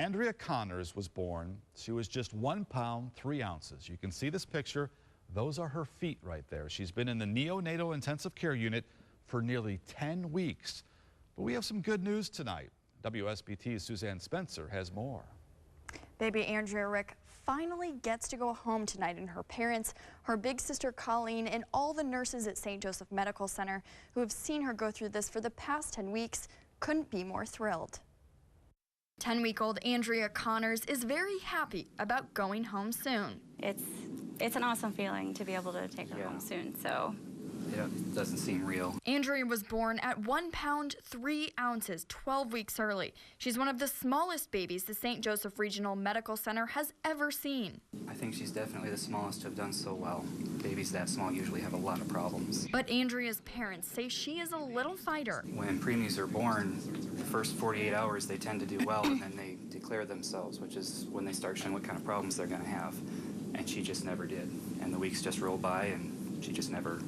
Andrea Connors was born. She was just 1 pound, 3 ounces. You can see this picture. Those are her feet right there. She's been in the neonatal intensive care unit for nearly 10 weeks. But we have some good news tonight. WSBT's Suzanne Spencer has more. Baby Andrea Rick finally gets to go home tonight, and her parents, her big sister Colleen, and all the nurses at St. Joseph Medical Center who have seen her go through this for the past 10 weeks couldn't be more thrilled. 10-week-old Andrea Connors is very happy about going home soon. It's an awesome feeling to be able to take her home soon, so. It doesn't seem real. Andrea was born at 1 pound, 3 ounces, 12 weeks early. She's one of the smallest babies the St. Joseph Regional Medical Center has ever seen. I think she's definitely the smallest to have done so well. Babies that small usually have a lot of problems. But Andrea's parents say she is a little fighter. When preemies are born, the first 48 hours they tend to do well, and then they declare themselves, which is when they start showing what kind of problems they're going to have. And she just never did. And the weeks just rolled by, and she just never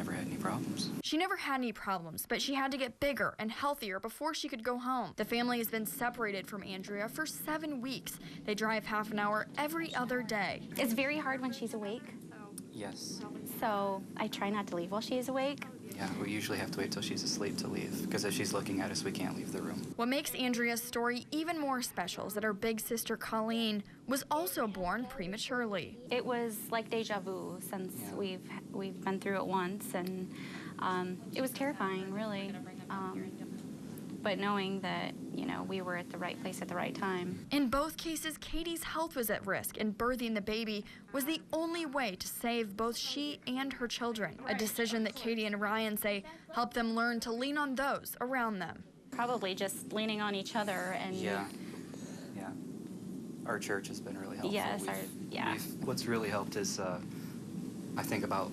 had any problems. She never had any problems, but she had to get bigger and healthier before she could go home. The family has been separated from Andrea for 7 weeks. They drive half an hour every other day. It's very hard when she's awake. Yes. So I try not to leave while she is awake. Yeah, we usually have to wait till she's asleep to leave, because if she's looking at us, we can't leave the room. What makes Andrea's story even more special is that her big sister Colleen was also born prematurely. It was like deja vu since we've been through it once, and it was terrifying, really. But knowing that, you know, we were at the right place at the right time. In both cases, Katie's health was at risk, and birthing the baby was the only way to save both she and her children. A decision that Katie and Ryan say helped them learn to lean on those around them. Probably just leaning on each other and. Yeah. Our church has been really helpful. Yes, what's really helped is I think about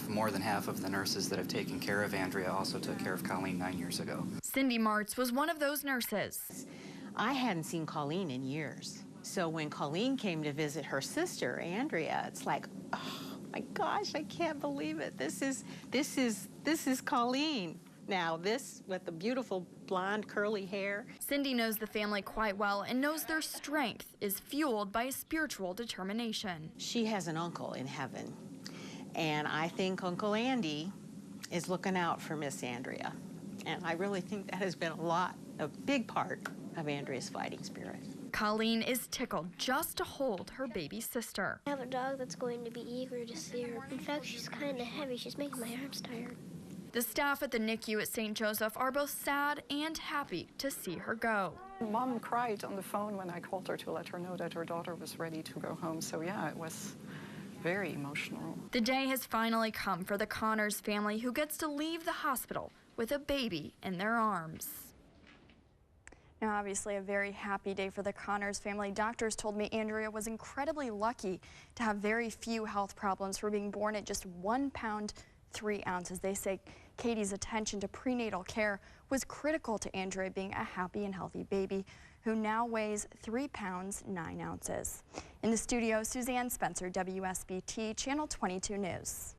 more than half of the nurses that have taken care of Andrea also took care of Colleen 9 years ago. Cindy Martz was one of those nurses. I hadn't seen Colleen in years. So when Colleen came to visit her sister, Andrea, it's like, oh my gosh, I can't believe it. This is Colleen. Now this with the beautiful blonde curly hair. Cindy knows the family quite well and knows their strength is fueled by a spiritual determination. She has an uncle in heaven. And I think Uncle Andy is looking out for Miss Andrea. And I really think that has been a big part of Andrea's fighting spirit. Colleen is tickled just to hold her baby sister. I have a dog that's going to be eager to see her. In fact, she's kind of heavy. She's making my arms tired. The staff at the NICU at St. Joseph are both sad and happy to see her go. Mom cried on the phone when I called her to let her know that her daughter was ready to go home. So yeah, it was very emotional. The day has finally come for the Connors family, who gets to leave the hospital with a baby in their arms. Now, obviously a very happy day for the Connors family. Doctors told me Andrea was incredibly lucky to have very few health problems for being born at just 1 pound, 3 ounces. They say Katie's attention to prenatal care was critical to Andrea being a happy and healthy baby who now weighs 3 pounds, 9 ounces. In the studio, Suzanne Spencer, WSBT Channel 22 News.